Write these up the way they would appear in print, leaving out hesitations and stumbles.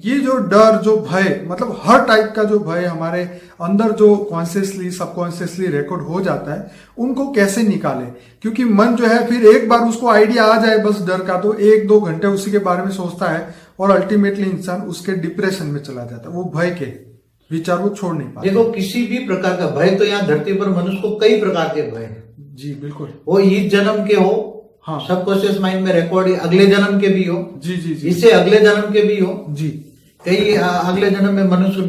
ये जो डर, जो भय, मतलब हर टाइप का जो भय हमारे अंदर जो कॉन्शियसली सबकॉन्शियसली रिकॉर्ड हो जाता है, उनको कैसे निकाले? क्योंकि मन जो है फिर एक बार उसको आइडिया आ जाए बस डर का, तो 1-2 घंटे उसी के बारे में सोचता है और अल्टीमेटली इंसान उसके डिप्रेशन में चला जाता है। वो भय के विचार वो छोड़ नहीं पाता। देखो, किसी भी प्रकार का भय तो यहाँ धरती पर मनुष्य को कई प्रकार के भय हैं। जी बिल्कुल। वो इस जन्म के हो, हाँ, सबकॉन्शियस माइंड में रिकॉर्ड अगले जन्म के भी हो, जी जी जी, इससे अगले जन्म के भी हो। जी, कई अगले जन्म में मनुष्य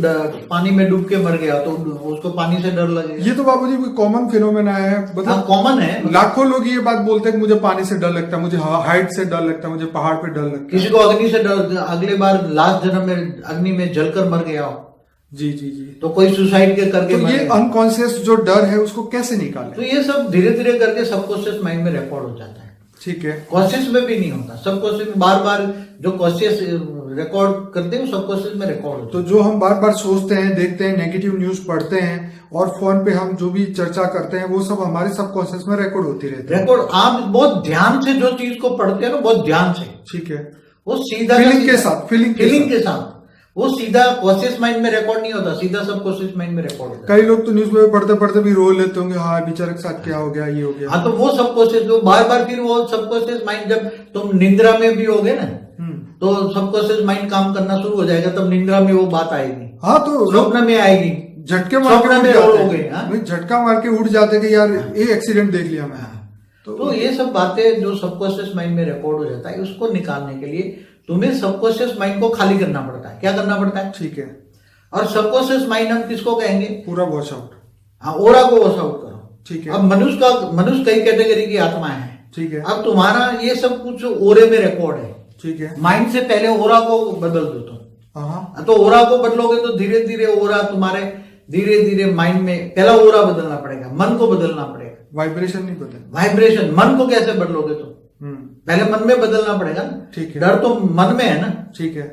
पानी में डूब के मर गया तो उसको पानी से डर लगेगा। ये तो बाबूजी कोई कॉमन फिनोमेना है, मतलब कॉमन है। लाखों लोग ये बात बोलते हैं कि मुझे पानी से डर लगता है, मुझे हाइट से डर लगता है, मुझे पहाड़ पे डर लगता है। किसी को अग्नि से डर, अगले बार लास्ट जन्म में अग्नि में जलकर मर गया हो। जी जी जी। तो कोई सुसाइड के करके तो ये अनकॉन्शियस जो डर है उसको कैसे निकाले? तो ये सब धीरे धीरे करके सबकॉन्शियस माइंड में रिकॉर्ड हो जाता है। ठीक है। कॉन्शियस में भी नहीं होता, सबकॉन्शियस में बार बार जो कॉन्शियस रिकॉर्ड करते हैं वो सबकॉन्शियस में रिकॉर्ड होता है। तो जो हम बार बार सोचते हैं, देखते हैं, नेगेटिव न्यूज पढ़ते हैं और फोन पे हम जो भी चर्चा करते हैं, वो सब हमारे सबकॉन्शियस में रिकॉर्ड होती रहती है। रिकॉर्ड आप बहुत ध्यान से जो चीज को पढ़ते हैं ना, बहुत ध्यान से, ठीक है, वो सीधा फीलिंग के साथ, फीलिंग के साथ वो सीधा कॉन्शियस माइंड में रिकॉर्ड नहीं होता, सीधा सबकॉन्शियस माइंड में रिकॉर्ड होता है। कई लोग तो न्यूज पेपर पढ़ते पढ़ते भी रो लेते होंगे, हाँ बेचारे के साथ क्या हो गया, ये हो गया। हाँ, तो वो सबकॉन्शियस, वो बार बार फिर वो सबकॉन्शियस माइंड, जब तुम निंद्रा में भी होगे ना, तो सबकॉन्शियस माइंड काम करना शुरू हो जाएगा, तब निंद्रा में वो बात आएगी। हाँ, तो स्वप्न में आएगी, झटके मार के उठ जाते हैं, झटका मार के उठ जाते कि यार ये एक्सीडेंट देख लिया मैं। तो ये सब बातें जो सबकॉन्शियस माइंड में रिकॉर्ड हो जाता है, उसको निकालने के लिए तुम्हें सबकॉन्शियस माइंड को खाली करना पड़ता है। क्या करना पड़ता है? ठीक है। और सबकॉन्शियस माइंड हम किसको कहेंगे? पूरा वॉश आउट। हाँ, ओरा को वॉश आउट करो। ठीक है। अब मनुष्य कई कैटेगरी की आत्मा है। ठीक है। अब तुम्हारा ये सब कुछ ओरे में रिकॉर्ड है। ठीक है। माइंड से पहले ओरा को बदल दो तुम। हाँ, तो ओरा को बदलोगे तो धीरे धीरे ओरा तुम्हारे, धीरे धीरे माइंड में पहला ओरा बदलना पड़ेगा, मन को बदलना पड़ेगा। वाइब्रेशन नहीं बदल, वाइब्रेशन। मन को कैसे बदलोगे तुम? पहले मन में बदलना पड़ेगा ना। ठीक है। डर तो मन में है ना। ठीक है।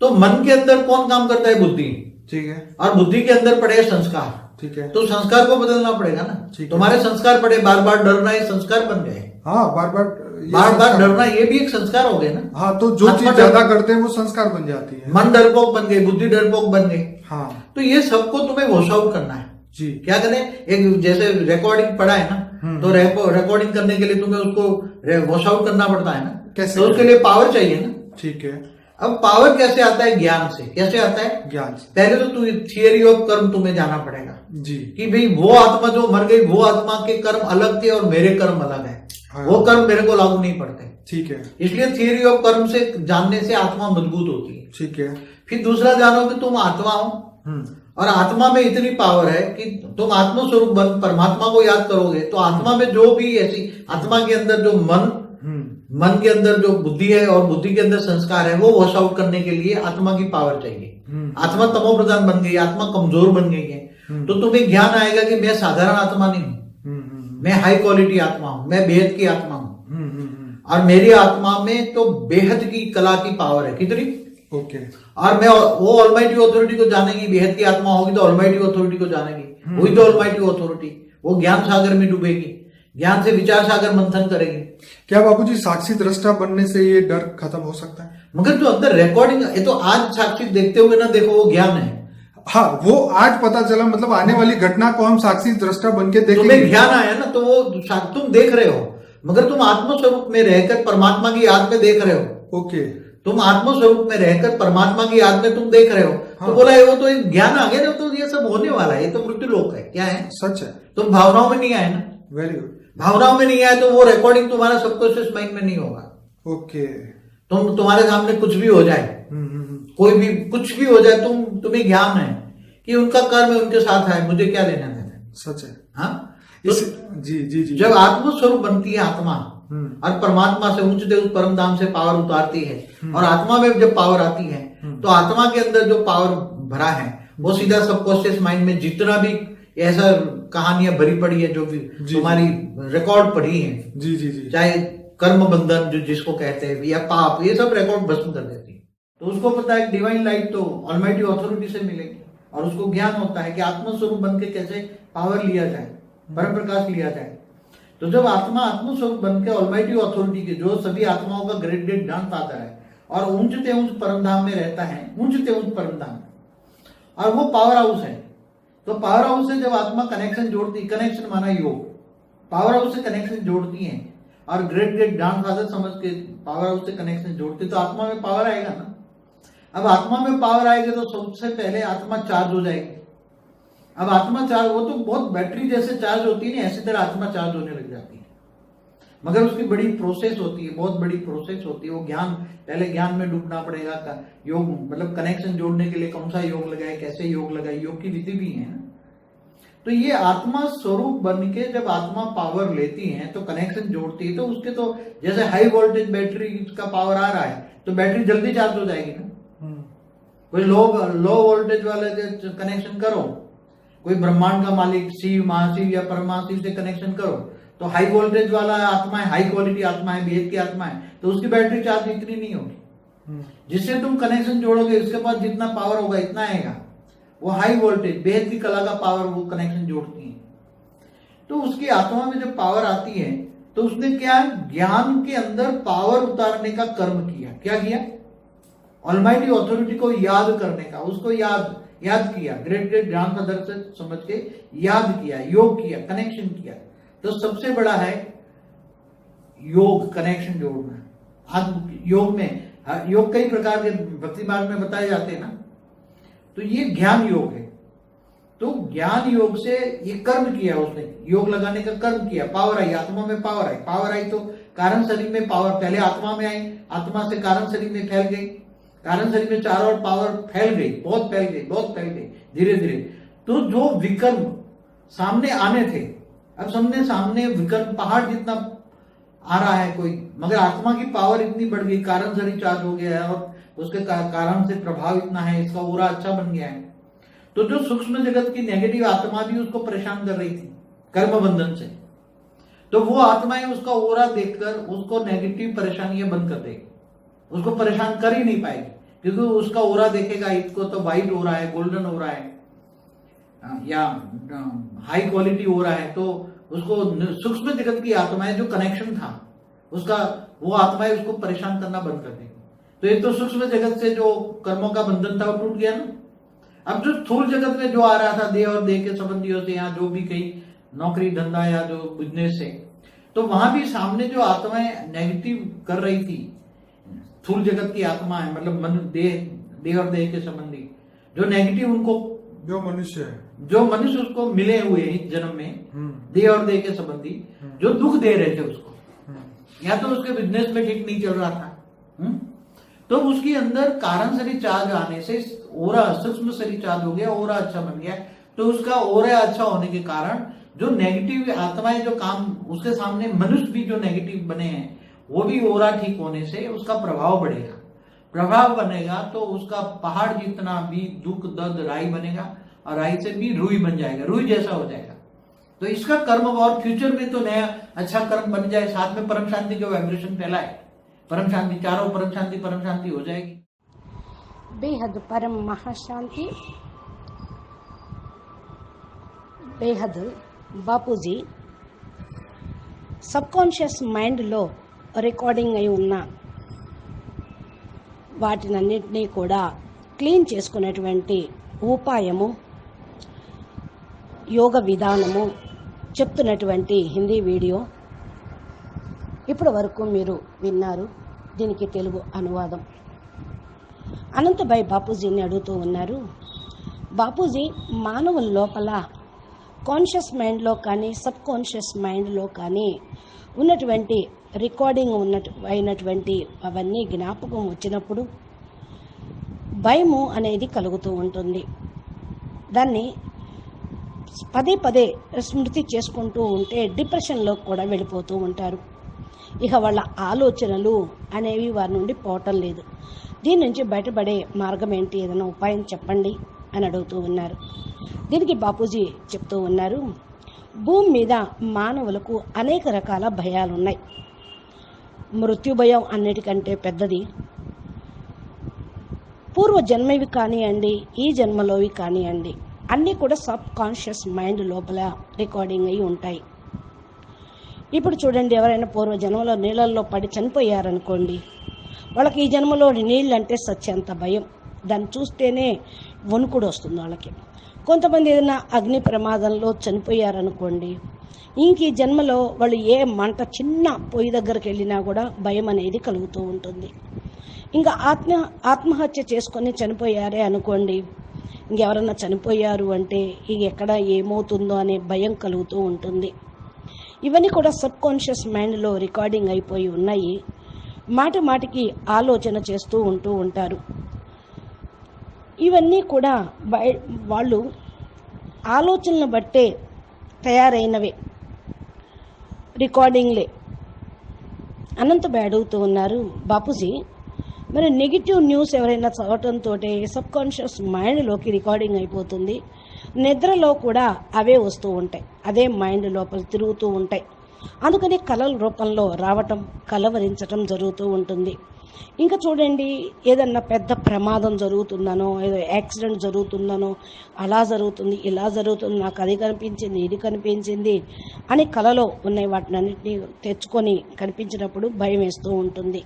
तो मन के अंदर कौन काम करता है? बुद्धि। ठीक है। और बुद्धि के अंदर पड़ेगा संस्कार। ठीक है। तो संस्कार को बदलना पड़ेगा ना। तुम्हारे संस्कार पड़े, बार बार डरना ये संस्कार बन गए। हाँ, बार बार डरना ये भी एक संस्कार हो गए ना। हाँ, तो जो चीज ज्यादा करते हैं वो संस्कार बन जाती है। मन डरपोक बन गई, बुद्धि डरपोक बन गई। हाँ, तो ये सबको तुम्हें वॉश आउट करना है। जी। क्या करें? एक जैसे रिकॉर्डिंग पड़ा है ना, तो रिकॉर्डिंग करने के लिए तुम्हें उसको वॉश आउट करना पड़ता है ना। कैसे? तो उसके लिए पावर चाहिए ना। ठीक है। अब पावर कैसे आता है? ज्ञान से। कैसे आता है? ज्ञान से। पहले तो तू थियरी ऑफ कर्म तुम्हें जाना पड़ेगा जी, कि भाई वो आत्मा जो मर गई, वो आत्मा के कर्म अलग थे और मेरे कर्म अलग है। हाँ। वो कर्म मेरे को लागू नहीं पड़ते। ठीक है। इसलिए थियरी ऑफ कर्म से जानने से आत्मा मजबूत होती है। ठीक है। फिर दूसरा जानो कि तुम आत्मा हो, और आत्मा में इतनी पावर है कि तुम आत्मस्वरूप बन परमात्मा को याद करोगे तो आत्मा में जो भी ऐसी, आत्मा के अंदर जो मन के अंदर जो बुद्धि है और बुद्धि के अंदर संस्कार है, वो वॉश आउट करने के लिए आत्मा की पावर चाहिए। आत्मा तमो प्रधान बन गई, आत्मा कमजोर बन गई है, तो तुम्हें ज्ञान आएगा कि मैं साधारण आत्मा नहीं हूं, मैं हाई क्वालिटी आत्मा हूं, मैं बेहद की आत्मा हूं। और मेरी आत्मा में तो बेहद की कला की पावर है। कितनी? ओके। और मैं वो ऑलमाइटी अथॉरिटी को जानेगी। बेहद की आत्मा होगी तो ऑलमाइटी अथॉरिटी को जानेगी। वही तो ऑलमाइटी अथॉरिटी, वो ज्ञान सागर में डूबेगी, ज्ञान से विचार सागर मंथन करेगी। क्या बाबूजी साक्षी दृष्टा बनने से ये डर खत्म हो सकता है? मगर जो अंदर रिकॉर्डिंग, ये तो आज साक्षी देखते हुए ना देखो, वो ज्ञान है। हाँ, वो आज पता चला, मतलब आने वाली घटना को हम साक्षी दृष्टा बन के देखेंगे। तुम्हें ज्ञान आया ना, तो वो तुम देख रहे हो, मगर तुम आत्मस्वरूप में रहकर परमात्मा की याद में देख रहे हो। ओके। तुम आत्मस्वरूप में रहकर परमात्मा की याद में तुम देख रहे हो। हाँ। तो बोला है वो तो एक ज्ञान आ गया ना, तो ये सब होने वाला है, ये तो मृत्यु लोक है। क्या है? सच है। तुम भावनाओं में नहीं आए ना। Very good. भावनाओं में नहीं आए तो वो रिकॉर्डिंग तुम्हारा सबकॉन्शियस माइंड में नहीं होगा। ओके। तुम्हारे सामने कुछ भी हो जाए, कोई भी कुछ भी हो जाए, तुम्हें ज्ञान है कि उनका कर्म है, उनके साथ है, मुझे क्या लेना देना। सच है। हाँ, तो जी जी जी। जब आत्मस्वरूप बनती है आत्मा और परमात्मा से उच्च देव परम धाम से पावर उतारती है, और आत्मा में जब पावर आती है तो आत्मा के अंदर जो पावर भरा है वो सीधा सबकॉन्शियस माइंड में जितना भी ऐसा कहानियां भरी पड़ी है, जो भी तुम्हारी रिकॉर्ड पड़ी है, जी जी जी, चाहे कर्म बंधन जो जिसको कहते हैं या पाप, ये सब रिकॉर्ड भस्म कर देती है। तो उसको पता है डिवाइन लाइट तो ऑलमाइटी अथॉरिटी से मिलेगी, और उसको ज्ञान होता है कि आत्मस्वरूप बन के कैसे पावर लिया जाए, परम प्रकाश लिया जाए। तो जब आत्मा आत्मस्वरूप बन के ऑलमाइटी अथॉरिटी के, जो सभी आत्माओं का ग्रेट ग्रेट ज्ञान पाता है, और ऊंचते ऊंच परमधाम में रहता है, ऊंचते ऊंच परमधाम, और वो पावर हाउस है। तो पावर हाउस से जब आत्मा कनेक्शन जोड़ती, कनेक्शन माना योग, पावर हाउस से कनेक्शन जोड़ती है और ग्रेट ग्रेट ग्रैंडफादर समझ के पावर हाउस से कनेक्शन जोड़ती, तो आत्मा में पावर आएगा ना। अब आत्मा में पावर आएगी तो सबसे पहले आत्मा चार्ज हो जाएगी। अब आत्मा चार्ज, वो तो बहुत बैटरी जैसे चार्ज होती है ना, ऐसी तरह आत्मा चार्ज होने लग जाती है। मगर उसकी बड़ी प्रोसेस होती है, बहुत बड़ी प्रोसेस होती है। वो ज्ञान, पहले ज्ञान में डूबना पड़ेगा। योग मतलब कनेक्शन जोड़ने के लिए कौन सा योग लगाए, कैसे योग लगाए, योग की विधि भी है ना। तो ये आत्मा स्वरूप बन के जब आत्मा पावर लेती है तो कनेक्शन जोड़ती है, तो उसके तो जैसे हाई वोल्टेज बैटरी का पावर आ रहा है तो बैटरी जल्दी चार्ज हो जाएगी ना। कोई लो वोल्टेज वाले कनेक्शन करो, कोई ब्रह्मांड का मालिक शिव, महाशिव या परमाशिव से कनेक्शन करो, तो हाई वोल्टेज वाला आत्मा है, हाई क्वालिटी आत्मा है, वेद की आत्मा है, तो उसकी बैटरी चार्ज इतनी नहीं होगी। जिससे तुम कनेक्शन जोड़ोगे उसके पास जितना पावर होगा इतना आएगा। वो हाई वोल्टेज वेद की कला का पावर वो कनेक्शन जोड़ती है। तो उसकी आत्मा में जब पावर आती है तो उसने क्या, ज्ञान के अंदर पावर उतारने का कर्म किया। क्या किया? ऑलमाइटी ऑथोरिटी को याद करने का, उसको याद किया, ग्रेट ग्रेट ग्रैंडफादर से समझ के याद किया, योग किया, कनेक्शन किया। तो सबसे बड़ा है योग, कनेक्शन जोड़ना। योग में, योग कई प्रकार के भक्ति मार्ग में बताए जाते हैं ना, तो ये ज्ञान योग है। तो ज्ञान योग से ये कर्म किया उसने, योग लगाने का कर्म किया, पावर आई, आत्मा में पावर आई तो कारण शरीर में पावर पहले आत्मा में आई, आत्मा से कारण शरीर में फैल गई, कारण शरीर में चारों ओर पावर फैल गई, बहुत फैल गई धीरे धीरे। तो जो विकर्म सामने आने थे, अब सामने विकर्म पहाड़ जितना आ रहा है कोई, मगर आत्मा की पावर इतनी बढ़ गई, कारण शरीर चार्ज हो गया है और उसके कारण से प्रभाव इतना है, इसका ओरा अच्छा बन गया है। तो जो सूक्ष्म जगत की नेगेटिव आत्मा भी उसको परेशान कर रही थी कर्म बंधन से, तो वो आत्माएं उसका ओरा देखकर उसको नेगेटिव परेशानियां बंद कर देगी, उसको परेशान कर ही नहीं पाएगी, क्योंकि उसका ओरा देखेगा, इसको तो व्हाइट हो रहा है, गोल्डन हो रहा है या हाई क्वालिटी हो रहा है, तो उसको सूक्ष्म जगत की आत्माएं जो कनेक्शन था उसका, वो आत्माएं उसको परेशान करना बंद कर देगी। तो एक तो सूक्ष्म जगत से जो कर्मों का बंधन था वो टूट गया ना। अब जो स्थूल जगत में जो आ रहा था देह और देह के संबंधियों से, या जो भी कहीं नौकरी धंधा या जो बिजनेस से, तो वहां भी सामने जो आत्माएं नेगेटिव कर रही थी, स्थूल जगत की आत्मा है, मतलब मन, देह और देह के संबंधी जो नेगेटिव, उनको जो मनुष्य उसको मिले हुए इस जन्म में देह और देह के संबंधी जो दुख दे रहे थे उसको, या तो उसके बिजनेस में ठीक नहीं चल रहा था, तो उसके अंदर कारण शरीर चार्ज आने से ओरा, सूक्ष्म शरीर चार्ज हो गया, ओरा अच्छा बन गया। तो उसका ओरा अच्छा होने के कारण जो नेगेटिव आत्माएं जो काम उसके सामने, मनुष्य भी जो नेगेटिव बने हैं, वो भी ओरा ठीक होने से उसका प्रभाव बढ़ेगा, प्रभाव बनेगा तो उसका पहाड़ जितना भी दुख दर्द राई बनेगा, और राई से भी रुई बन जाएगा, रुई जैसा हो जाएगा। तो इसका कर्म, और फ्यूचर में तो नया अच्छा कर्म बन जाए, साथ में परम शांति का वाइब्रेशन फैलाए, परम शांति, चारों परम शांति हो जाएगी। बेहद परम महाशांति, बेहद బాపూజీ సబ్కాన్షియస్ మైండ్లో రికార్డింగ్ అయి ఉన్న వాటినన్నింటినీ కూడా క్లీన్ చేసుకునేటువంటి ఉపాయము, యోగ విధానము చెప్తున్నటువంటి హిందీ వీడియో ఇప్పటి వరకు మీరు విన్నారు. దీనికి తెలుగు అనువాదం. అనంతభాయ్ బాపూజీని అడుగుతూ ఉన్నారు, బాపూజీ మానవుల లోపల కాన్షియస్ మైండ్లో కానీ సబ్ కాన్షియస్ మైండ్లో కానీ ఉన్నటువంటి రికార్డింగ్ అయినటువంటి అవన్నీ జ్ఞాపకం వచ్చినప్పుడు భయము అనేది కలుగుతూ ఉంటుంది. దాన్ని పదే పదే స్మృతి చేసుకుంటూ ఉంటే డిప్రెషన్లో కూడా వెళ్ళిపోతూ ఉంటారు. ఇక వాళ్ళ ఆలోచనలు అనేవి వారి నుండి పోవటం లేదు. దీని నుంచి బయటపడే మార్గం ఏంటి, ఏదైనా ఉపాయం చెప్పండి అని అడుగుతూ ఉన్నారు. దీనికి బాపూజీ చెప్తూ ఉన్నారు, భూమి మీద మానవులకు అనేక రకాల భయాలు ఉన్నాయి. మృత్యు భయం అన్నిటికంటే పెద్దది. పూర్వ జన్మవి కానివ్వండి, ఈ జన్మలోవి కానివ్వండి, అన్నీ కూడా సబ్ కాన్షియస్ మైండ్ లోపల రికార్డింగ్ అయి ఉంటాయి. ఇప్పుడు చూడండి, ఎవరైనా పూర్వ జన్మలో నీళ్ళల్లో పడి చనిపోయారనుకోండి, వాళ్ళకి ఈ జన్మలో నీళ్ళు అంటే సత్యంత భయం, దాన్ని చూస్తేనే వణుకుడు వస్తుంది వాళ్ళకి. కొంతమంది ఏదైనా అగ్ని ప్రమాదంలో చనిపోయారనుకోండి, ఇంక ఈ జన్మలో వాళ్ళు ఏ మంట చిన్న పొయ్యి దగ్గరికి వెళ్ళినా కూడా భయం అనేది కలుగుతూ ఉంటుంది. ఇంకా ఆత్మహత్య చేసుకొని చనిపోయారే అనుకోండి, ఇంకెవరన్నా చనిపోయారు అంటే ఇక ఎక్కడ ఏమవుతుందో అనే భయం కలుగుతూ ఉంటుంది. ఇవన్నీ కూడా సబ్ కాన్షియస్ మైండ్లో రికార్డింగ్ అయిపోయి ఉన్నాయి. మాటి మాటికి ఆలోచన చేస్తూ ఉంటారు. ఇవన్నీ కూడా వాళ్ళు ఆలోచనలు బట్టే తయారైనవే రికార్డింగ్లే. అనంతభాయ్ అడుగుతూ ఉన్నారు, బాపూజీ మరి నెగిటివ్ న్యూస్ ఎవరైనా చదవటంతో సబ్ కాన్షియస్ మైండ్లోకి రికార్డింగ్ అయిపోతుంది, నిద్రలో కూడా అవే వస్తూ ఉంటాయి, అదే మైండ్ లోపల తిరుగుతూ ఉంటాయి. అందుకని కలల రూపంలో రావటం, కలవరించటం జరుగుతూ ఉంటుంది. ఇంకా చూడండి, ఏదన్నా పెద్ద ప్రమాదం జరుగుతుందనో, ఏదో యాక్సిడెంట్ జరుగుతుందనో, అలా జరుగుతుంది, ఇలా జరుగుతుంది, నాకు అది కనిపించింది, ఇది కనిపించింది అని కలలో ఉన్నాయి వాటినన్నింటినీ తెచ్చుకొని కనిపించినప్పుడు భయం వేస్తూ ఉంటుంది.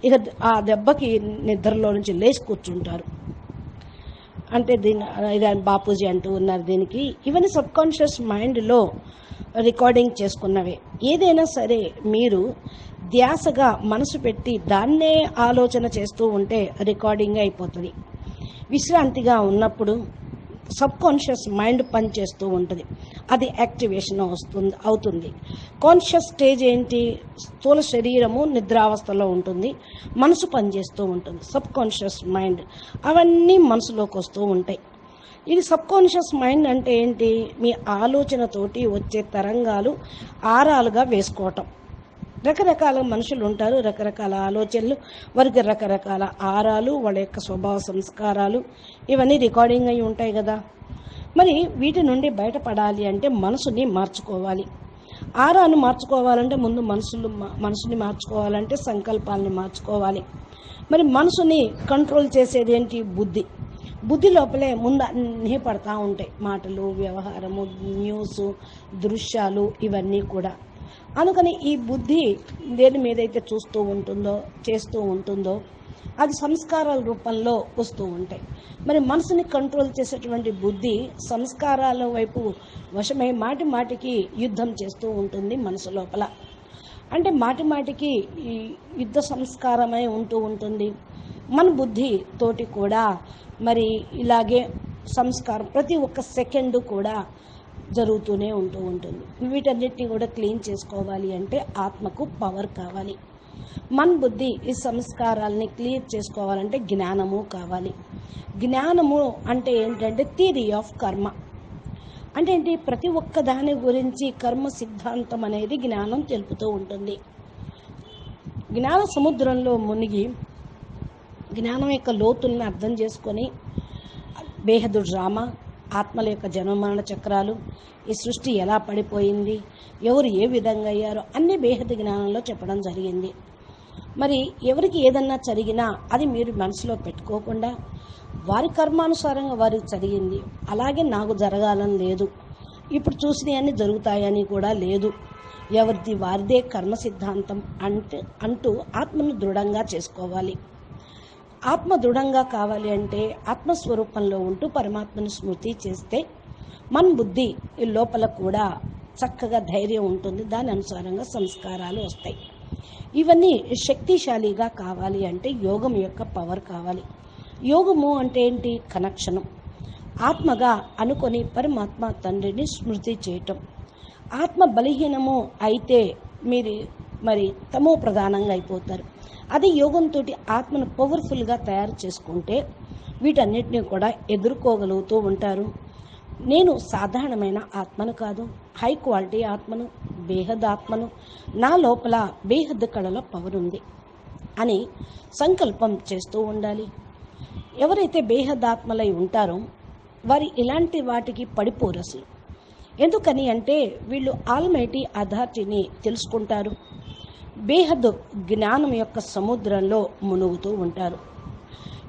ఇక ఆ దెబ్బకి నిద్రలో నుంచి లేచి కూర్చుంటారు. అంటే ఇది బాపూజీ అంటూ ఉన్నారు దీనికి. ఇవన్నీ సబ్ కాన్షియస్ మైండ్లో రికార్డింగ్ చేసుకున్నవే. ఏదైనా సరే మీరు ధ్యాసగా మనసు పెట్టి దాన్నే ఆలోచన చేస్తూ ఉంటే రికార్డింగ్ అయిపోతుంది. విశ్రాంతిగా ఉన్నప్పుడు సబ్ కాన్షియస్ మైండ్ పనిచేస్తూ ఉంటుంది, అది యాక్టివేషన్ అవుతుంది. కాన్షియస్ స్టేజ్ ఏంటి? స్థూల శరీరము నిద్రావస్థలో ఉంటుంది, మనసు పనిచేస్తూ ఉంటుంది, సబ్ కాన్షియస్ మైండ్ అవన్నీ మనసులోకి వస్తూ ఉంటాయి. ఇది సబ్ కాన్షియస్ మైండ్ అంటే ఏంటి? మీ ఆలోచనతోటి వచ్చే తరంగాలు ఆరాలుగా వేసుకోవటం. రకరకాల మనుషులు ఉంటారు, రకరకాల ఆలోచనలు, వారికి రకరకాల ఆరాలు, వాళ్ళ యొక్క స్వభావ సంస్కారాలు ఇవన్నీ రికార్డింగ్ అయి ఉంటాయి కదా. మరి వీటి నుండి బయటపడాలి అంటే మనసుని మార్చుకోవాలి. ఆరాను మార్చుకోవాలంటే ముందు మనసుని మార్చుకోవాలంటే సంకల్పాలని మార్చుకోవాలి. మరి మనసుని కంట్రోల్ చేసేది ఏంటి? బుద్ధి లోపలే ముందు అన్నీ పడతా ఉంటాయి, మాటలు, వ్యవహారము, న్యూస్, దృశ్యాలు ఇవన్నీ కూడా. అందుకని ఈ బుద్ధి దేని మీదైతే చూస్తూ ఉంటుందో, చేస్తూ ఉంటుందో అది సంస్కారాల రూపంలో వస్తూ ఉంటాయి. మరి మనసుని కంట్రోల్ చేసేటువంటి బుద్ధి సంస్కారాల వైపు వశమై మాటి మాటికి యుద్ధం చేస్తూ ఉంటుంది మనసు లోపల. అంటే మాటి మాటికి ఈ యుద్ధ సంస్కారమై ఉంటూ ఉంటుంది. మన బుద్ధి తోటి కూడా మరి ఇలాగే సంస్కారం ప్రతి ఒక్క సెకండ్ కూడా జరుగుతూనే ఉంటుంది. వీటన్నిటిని కూడా క్లీన్ చేసుకోవాలి అంటే ఆత్మకు పవర్ కావాలి. మన బుద్ధి ఈ సంస్కారాలని క్లియర్ చేసుకోవాలంటే జ్ఞానము కావాలి. జ్ఞానము అంటే ఏంటంటే థియరీ ఆఫ్ కర్మ. అంటే ఏంటి? ప్రతి ఒక్క దాని గురించి కర్మ సిద్ధాంతం అనేది జ్ఞానం తెలుపుతూ ఉంటుంది. జ్ఞాన సముద్రంలో మునిగి జ్ఞానం యొక్క లోతుల్ని అర్థం చేసుకొని బేహదు డ్రామా, ఆత్మల యొక్క జన్మమరణ చక్రాలు, ఈ సృష్టి ఎలా పడిపోయింది, ఎవరు ఏ విధంగా అయ్యారో అన్ని బేహదు జ్ఞానంలో చెప్పడం జరిగింది. మరి ఎవరికి ఏదన్నా జరిగినా అది మీరు మనసులో పెట్టుకోకుండా వారి కర్మానుసారంగా వారికి జరిగింది, అలాగే నాకు జరగాలని లేదు, ఇప్పుడు చూసినవన్నీ జరుగుతాయని కూడా లేదు, ఎవరిది వారిదే కర్మ సిద్ధాంతం అంటూ ఆత్మను దృఢంగా చేసుకోవాలి. ఆత్మ దృఢంగా కావాలి అంటే ఆత్మస్వరూపంలో ఉంటూ పరమాత్మను స్మృతి చేస్తే మన బుద్ధి లోపల కూడా చక్కగా ధైర్యం ఉంటుంది, దాని అనుసారంగా సంస్కారాలు వస్తాయి. ఇవన్నీ శక్తిశాలిగా కావాలి అంటే యోగం యొక్క పవర్ కావాలి. యోగము అంటే ఏంటి? కనెక్షను. ఆత్మగా అనుకొని పరమాత్మ తండ్రిని స్మృతి చేయటం. ఆత్మ బలహీనము అయితే మీరు మరి తమో ప్రధానంగా అయిపోతారు. అదే యోగంతో ఆత్మను పవర్ఫుల్గా తయారు చేసుకుంటే వీటన్నిటిని కూడా ఎదుర్కోగలుగుతూ ఉంటారు. నేను సాధారణమైన ఆత్మను కాదు, హై క్వాలిటీ ఆత్మను, బేహద్ ఆత్మను, నా లోపల బేహద్ కళలో పవర్ ఉంది అని సంకల్పం చేస్తూ ఉండాలి. ఎవరైతే బేహద్ ఆత్మలై ఉంటారో వారి ఇలాంటి వాటికి పడిపోరు అసలు. ఎందుకని అంటే వీళ్ళు ఆల్మైటీ అథారిటీని తెలుసుకుంటారు, బేహద్ జ్ఞానం యొక్క సముద్రంలో మునుగుతూ ఉంటారు.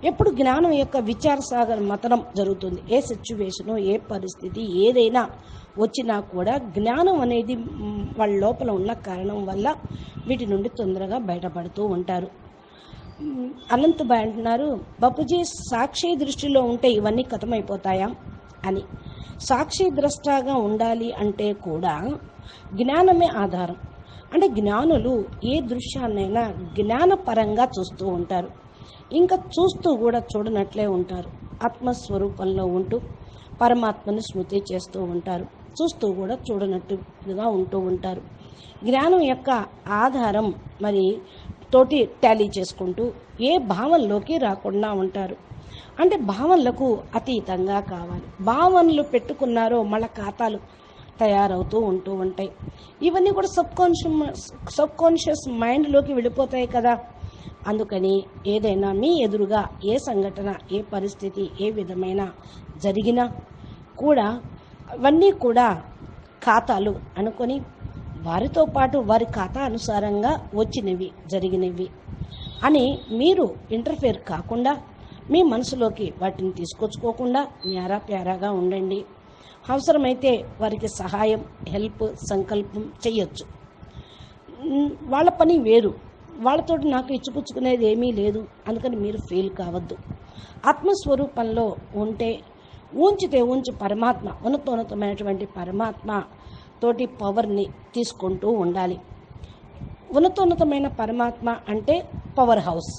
ఎప్పుడు జ్ఞానం యొక్క విచారసాగర మతనం జరుగుతుంది. ఏ సిచ్యువేషను, ఏ పరిస్థితి ఏదైనా వచ్చినా కూడా జ్ఞానం అనేది వాళ్ళ లోపల ఉన్న కారణం వల్ల వీటి నుండి తొందరగా బయటపడుతూ ఉంటారు. అనంతబాయ్ అంటున్నారు, బాపూజీ సాక్షి దృష్టిలో ఉంటే ఇవన్నీ ఖతమైపోతాయా అని. సాక్షి ద్రష్టగా ఉండాలి అంటే కూడా జ్ఞానమే ఆధారం. అంటే జ్ఞానులు ఏ దృశ్యాన్నైనా జ్ఞానపరంగా చూస్తూ ఉంటారు, ఇంకా చూస్తూ కూడా చూడనట్లే ఉంటారు. ఆత్మస్వరూపంలో ఉంటూ పరమాత్మని స్మృతి చేస్తూ ఉంటారు, చూస్తూ కూడా చూడనట్టుగా ఉంటూ ఉంటారు. జ్ఞానం యొక్క ఆధారం మరి తోటి టాలీ చేసుకుంటూ ఏ భావనలోకి రాకుండా ఉంటారు. అంటే భావనలకు అతీతంగా కావాలి. భావనలు పెట్టుకున్నారో మళ్ళీ ఖాతాలు తయారవుతూ ఉంటూ ఉంటాయి. ఇవన్నీ కూడా సబ్కాన్షియస్ మైండ్లోకి వెళ్ళిపోతాయి కదా. అందుకని ఏదైనా మీ ఎదురుగా ఏ సంఘటన, ఏ పరిస్థితి, ఏ విధమైన జరిగినా కూడా అవన్నీ కూడా ఖాతాలు అనుకొని వారితో పాటు వారి ఖాతా అనుసారంగా వచ్చినవి, జరిగినవి అని మీరు ఇంటర్ఫేర్ కాకుండా మీ మనసులోకి వాటిని తీసుకొచ్చుకోకుండా న్యారాప్యారాగా ఉండండి. అవసరమైతే వారికి సహాయం, హెల్ప్, సంకల్పం చేయొచ్చు. వాళ్ళ పని వేరు, వాళ్ళతో నాకు ఇచ్చిపుచ్చుకునేది ఏమీ లేదు, అందుకని మీరు ఫెయిల్ కావద్దు. ఆత్మస్వరూపంలో ఉంటే ఉంచితే ఉంచి పరమాత్మ, ఉన్నతోన్నతమైనటువంటి పరమాత్మ తోటి పవర్ని తీసుకుంటూ ఉండాలి. ఉన్నతోన్నతమైన పరమాత్మ అంటే పవర్ హౌస్.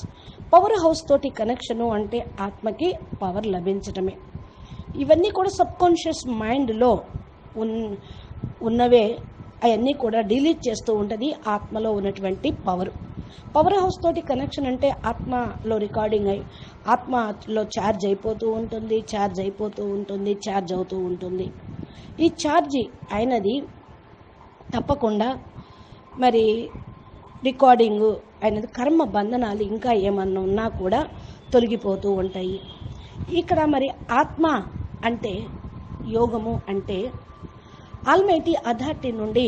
పవర్ హౌస్ తోటి కనెక్షను అంటే ఆత్మకి పవర్ లభించటమే. ఇవన్నీ కూడా సబ్కాన్షియస్ మైండ్లో ఉన్నవే. అవన్నీ కూడా డిలీట్ చేస్తూ ఉంటుంది ఆత్మలో ఉన్నటువంటి పవర్ హౌస్ తోటి కనెక్షన్ అంటే ఆత్మలో రికార్డింగ్ అయి ఆత్మలో ఛార్జ్ అయిపోతూ ఉంటుంది, ఛార్జ్ అవుతూ ఉంటుంది. ఈ ఛార్జీ అయినది తప్పకుండా మరి రికార్డింగు అయినది కర్మ బంధనాలు ఇంకా ఏమన్నా ఉన్నా కూడా తొలగిపోతూ ఉంటాయి. ఇక్కడ మరి ఆత్మ అంటే యోగము అంటే ఆల్మైటీ అథారిటీ నుండి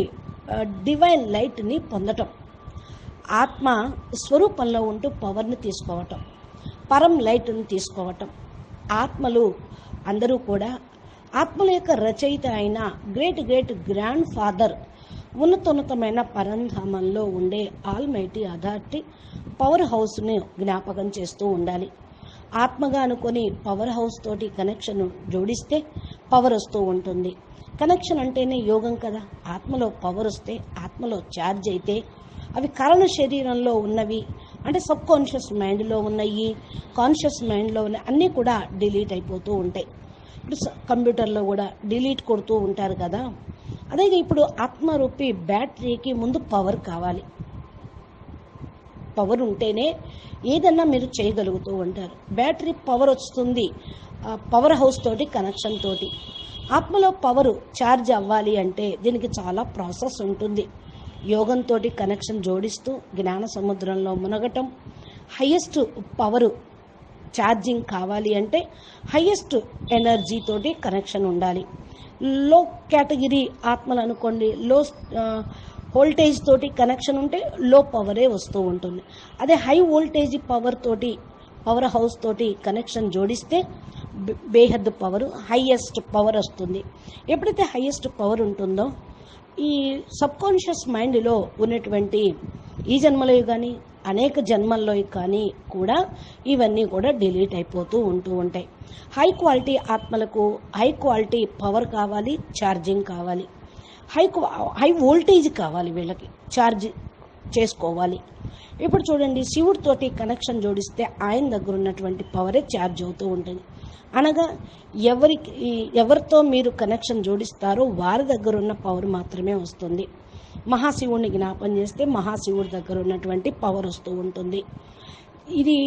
డివైన్ లైట్ని పొందటం, ఆత్మ స్వరూపంలో ఉంటూ పవర్ని తీసుకోవటం, పరం లైట్ని తీసుకోవటం. ఆత్మలు అందరూ కూడా ఆత్మల యొక్క రచయిత అయిన గ్రేట్ గ్రాండ్ ఫాదర్ ఉన్నతోన్నతమైన పరంధామంలో ఉండే ఆల్మైటీ అథారిటీ పవర్ హౌస్ని జ్ఞాపకం చేస్తూ ఉండాలి. ఆత్మగా అనుకొని పవర్ హౌస్ తోటి కనెక్షన్ జోడిస్తే పవర్ వస్తూ ఉంటుంది. కనెక్షన్ అంటేనే యోగం కదా. ఆత్మలో పవర్ వస్తే, ఆత్మలో ఛార్జ్ అయితే అవి కారణ శరీరంలో ఉన్నవి అంటే సబ్ కాన్షియస్ మైండ్లో ఉన్నాయి, కాన్షియస్ మైండ్లో ఉన్నాయి, అన్నీ కూడా డిలీట్ అయిపోతూ ఉంటాయి. ఇప్పుడు కంప్యూటర్లో కూడా డిలీట్ కొడుతూ ఉంటారు కదా. అదే ఇప్పుడు ఆత్మరూపి బ్యాటరీకి ముందు పవర్ కావాలి. పవర్ ఉంటేనే ఏదన్నా మీరు చేయగలుగుతూ ఉంటారు. బ్యాటరీ పవర్ వస్తుంది పవర్ హౌస్ తోటి కనెక్షన్ తోటి. ఆత్మలో పవర్ ఛార్జ్ అవ్వాలి అంటే దీనికి చాలా ప్రాసెస్ ఉంటుంది. యోగంతో కనెక్షన్ జోడిస్తూ జ్ఞాన సముద్రంలో మునగటం, హయ్యెస్ట్ పవరు ఛార్జింగ్ కావాలి అంటే హయ్యెస్ట్ ఎనర్జీ తోటి కనెక్షన్ ఉండాలి. లో కేటగిరీ ఆత్మలు అనుకోండి, లో వోల్టేజ్ తోటి కనెక్షన్ ఉంటే లో పవరే వస్తూ ఉంటుంది. అదే హై వోల్టేజ్ పవర్ తోటి పవర్ హౌస్ తోటి కనెక్షన్ జోడిస్తే బేహద్దు పవర్, హైయెస్ట్ పవర్ వస్తుంది. ఎప్పుడైతే హైయెస్ట్ పవర్ ఉంటుందో ఈ సబ్కాన్షియస్ మైండ్లో ఉన్నటువంటి ఈ జన్మలో కానీ అనేక జన్మల్లో కానీ కూడా ఇవన్నీ కూడా డిలీట్ అయిపోతూ ఉంటూ ఉంటాయి. హై క్వాలిటీ ఆత్మలకు హై క్వాలిటీ పవర్ కావాలి, ఛార్జింగ్ కావాలి, హై వోల్టేజ్ కావాలి, వీళ్ళకి ఛార్జ్ చేసుకోవాలి. ఇప్పుడు చూడండి, శివుడితోటి కనెక్షన్ జోడిస్తే ఆయన దగ్గర ఉన్నటువంటి పవరే ఛార్జ్ అవుతూ ఉంటుంది. అనగా ఎవరితో మీరు కనెక్షన్ జోడిస్తారో వారి దగ్గర ఉన్న పవర్ మాత్రమే వస్తుంది. మహాశివుడిని జ్ఞాపం చేస్తే మహాశివుడి దగ్గర ఉన్నటువంటి పవర్ వస్తూ ఉంటుంది. ఇది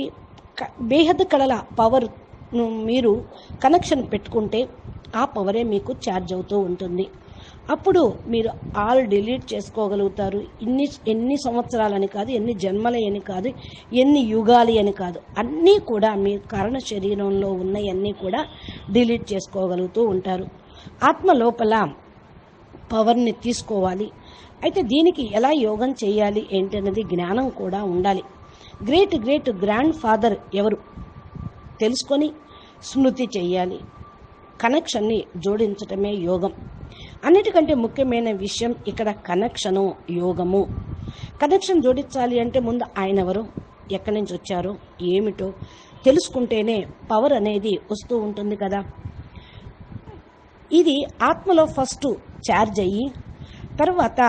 బేహద్ కళల పవర్ మీరు కనెక్షన్ పెట్టుకుంటే ఆ పవరే మీకు ఛార్జ్ అవుతూ ఉంటుంది. అప్పుడు మీరు ఆల్ డిలీట్ చేసుకోగలుగుతారు. ఎన్ని సంవత్సరాలని కాదు, ఎన్ని జన్మలని కాదు, ఎన్ని యుగాలి అని కాదు, అన్నీ కూడా మీ కారణ శరీరంలో ఉన్నవన్నీ కూడా డిలీట్ చేసుకోగలుగుతూ ఉంటారు. ఆత్మ లోపల పవర్ని తీసుకోవాలి. అయితే దీనికి ఎలా యోగం చేయాలి ఏంటనేది జ్ఞానం కూడా ఉండాలి. గ్రేట్ గ్రాండ్ ఫాదర్ ఎవరు తెలుసుకొని స్మృతి చేయాలి. కనెక్షన్ని జోడించటమే యోగం. అన్నిటికంటే ముఖ్యమైన విషయం ఇక్కడ కనెక్షను, యోగము. కనెక్షన్ జోడించాలి అంటే ముందు ఆయన ఎవరు, తెలుసుకొని స్మృతి చేయాలి. కనెక్షన్ జోడించటమే యోగం. అన్నిటికంటే ముఖ్యమైన విషయం ఇక్కడ కనెక్షను, యోగము. కనెక్షన్ జోడించాలి అంటే ముందు ఆయన ఎవరు, తెలుసుకొని స్మృతి చేయాలి. కనెక్షన్ జోడించాలి అంటే ముందు ఆయన ఎవరు, ఎక్కడి నుంచి వచ్చారో ఏమిటో తెలుసుకుంటేనే పవర్ అనేది వస్తూ ఉంటుంది కదా. ఇది ఆత్మలో ఫస్ట్ ఛార్జ్ అయ్యి తర్వాత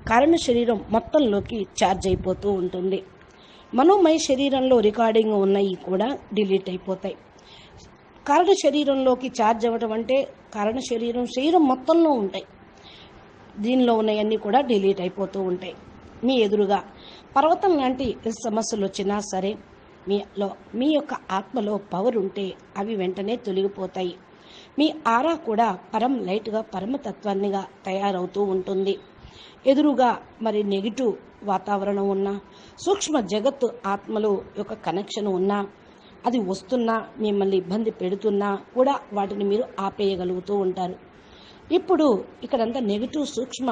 కారణ శరీరం మొత్తంలోకి ఛార్జ్ అయిపోతూ ఉంటుంది. మనోమయ శరీరంలో రికార్డింగ్ ఉన్నవి కూడా డిలీట్ అయిపోతాయి. కారణ శరీరంలోకి ఛార్జ్ అవ్వడం అంటే కారణ శరీరం మొత్తంలో ఉంటాయి. దీనిలో ఉన్నవన్నీ కూడా డిలీట్ అయిపోతూ ఉంటాయి. మీ ఎదురుగా పర్వతం లాంటి సమస్యలు వచ్చినా సరే మీ యొక్క ఆత్మలో పవర్ ఉంటే అవి వెంటనే తొలగిపోతాయి. మీ ఆరా కూడా పరం లైట్గా పరమతత్వాన్నిగా తయారవుతూ ఉంటుంది. ఎదురుగా మరి నెగిటివ్ వాతావరణం ఉన్నా, సూక్ష్మ జగత్తు ఆత్మలు యొక్క కనెక్షన్ ఉన్నా, అది వస్తున్నా మిమ్మల్ని ఇబ్బంది పెడుతున్నా కూడా వాటిని మీరు ఆపేయగలుగుతూ ఉంటారు. ఇప్పుడు ఇక్కడంతా నెగిటివ్ సూక్ష్మ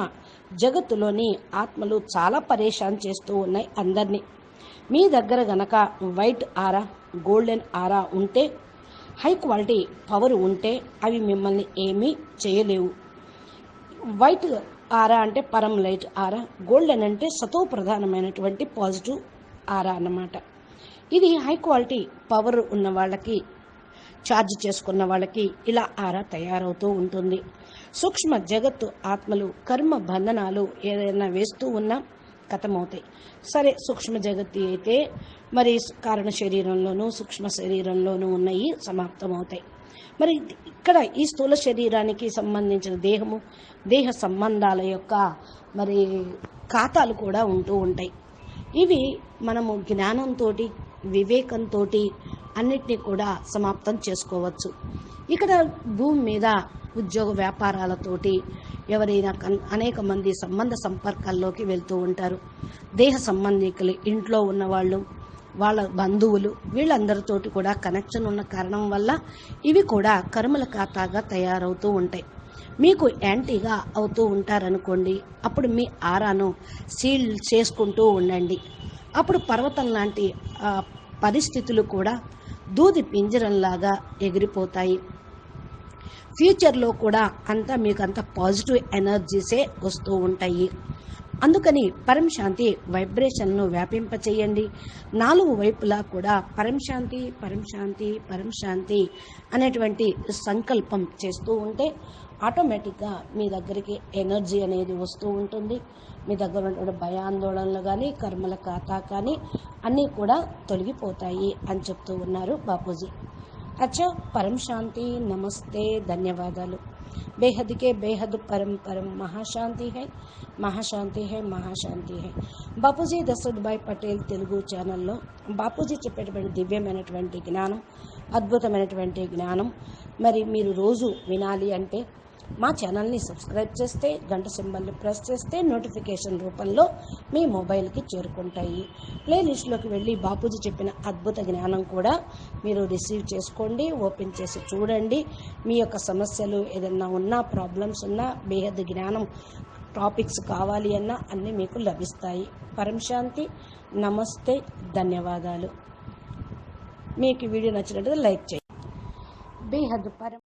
జగత్తులోని ఆత్మలు చాలా పరేషాన్ చేస్తూ ఉన్నాయి అందరినీ. మీ దగ్గర గనక వైట్ ఆరా, గోల్డెన్ ఆరా ఉంటే, హై క్వాలిటీ పవర్ ఉంటే అవి మిమ్మల్ని ఏమీ చేయలేవు. వైట్ ఆరా అంటే పరం లైట్ ఆరా, గోల్డెన్ అంటే సతో ప్రధానమైనటువంటి పాజిటివ్ ఆరా అన్నమాట. ఇది హై క్వాలిటీ పవర్ ఉన్న వాళ్ళకి, ఛార్జ్ చేసుకున్న వాళ్ళకి ఇలా ఆరా తయారవుతూ ఉంటుంది. సూక్ష్మ జగత్తు ఆత్మలు కర్మ బంధనాలు ఏదైనా వేస్తూ ఉన్నా ఖతమవుతాయి. సరే, సూక్ష్మ జగత్తు అయితే మరి కారణ శరీరంలోనూ సూక్ష్మ శరీరంలోనూ ఉన్నాయి సమాప్తమవుతాయి. మరి ఇక్కడ ఈ స్థూల శరీరానికి సంబంధించిన దేహ సంబంధాల యొక్క మరి ఖాతాలు కూడా ఉంటూ ఉంటాయి. ఇవి మనము జ్ఞానంతో, వివేకంతో అన్నిటినీ కూడా సమాప్తం చేసుకోవచ్చు. ఇక్కడ భూమి మీద ఉద్యోగ వ్యాపారాలతోటి ఎవరైనా అనేక మంది సంబంధ సంపర్కాల్లోకి వెళ్తూ ఉంటారు. దేహ సంబంధికులు, ఇంట్లో ఉన్నవాళ్ళు, వాళ్ళ బంధువులు, వీళ్ళందరితోటి కూడా కనెక్షన్ ఉన్న కారణం వల్ల ఇవి కూడా కర్మల ఖాతాగా తయారవుతూ ఉంటాయి. మీకు యాంటీగా అవుతూ ఉంటారనుకోండి, అప్పుడు మీ ఆరాను సీల్ చేసుకుంటూ ఉండండి. అప్పుడు పర్వతం లాంటి పరిస్థితులు కూడా దూది పింజరంలాగా ఎగిరిపోతాయి. ఫ్యూచర్లో కూడా మీకు అంత పాజిటివ్ ఎనర్జీసే వస్తూ ఉంటాయి. అందుకని పరం శాంతి వైబ్రేషన్ను వ్యాపింపచేయండి. 4 వైపులా కూడా పరం శాంతి, పరం శాంతి, పరం శాంతి అనేటువంటి సంకల్పం చేస్తూ ఉంటే ఆటోమేటిక్గా మీ దగ్గరికి ఎనర్జీ అనేది వస్తూ ఉంటుంది. మీ దగ్గర ఉన్నటువంటి భయాందోళనలు కానీ, కర్మల ఖాతా కానీ అన్నీ కూడా తొలగిపోతాయి అని చెప్తూ ఉన్నారు బాపూజీ. అచ్చా, పరం శాంతి, నమస్తే, ధన్యవాదాలు. బేహద్ కే బేహద్ పరం పరం మహాశాంతి హై, మహాశాంతి హై, మహాశాంతి హై. బాపూజీ దశరథ్భాయ్ పటేల్ తెలుగు ఛానల్లో బాపూజీ చెప్పేటువంటి దివ్యమైనటువంటి జ్ఞానం, అద్భుతమైనటువంటి జ్ఞానం మరి మీరు రోజు వినాలి అంటే మా ఛానల్ని సబ్స్క్రైబ్ చేస్తే, గంట సింబల్ని ప్రెస్ చేస్తే నోటిఫికేషన్ రూపంలో మీ మొబైల్కి చేరుకుంటాయి. ప్లేలిస్ట్లోకి వెళ్ళి బాపూజీ చెప్పిన అద్భుత జ్ఞానం కూడా మీరు రిసీవ్ చేసుకోండి, ఓపెన్ చేసి చూడండి. మీ యొక్క సమస్యలు ఏదన్నా ఉన్నా, ప్రాబ్లమ్స్ ఉన్నా, బేహద్ జ్ఞానం టాపిక్స్ కావాలి అన్నా అన్నీ మీకు లభిస్తాయి. పరం శాంతి, నమస్తే, ధన్యవాదాలు. మీకు వీడియో నచ్చినట్లయితే లైక్ చేయండి. బేహద్ పరం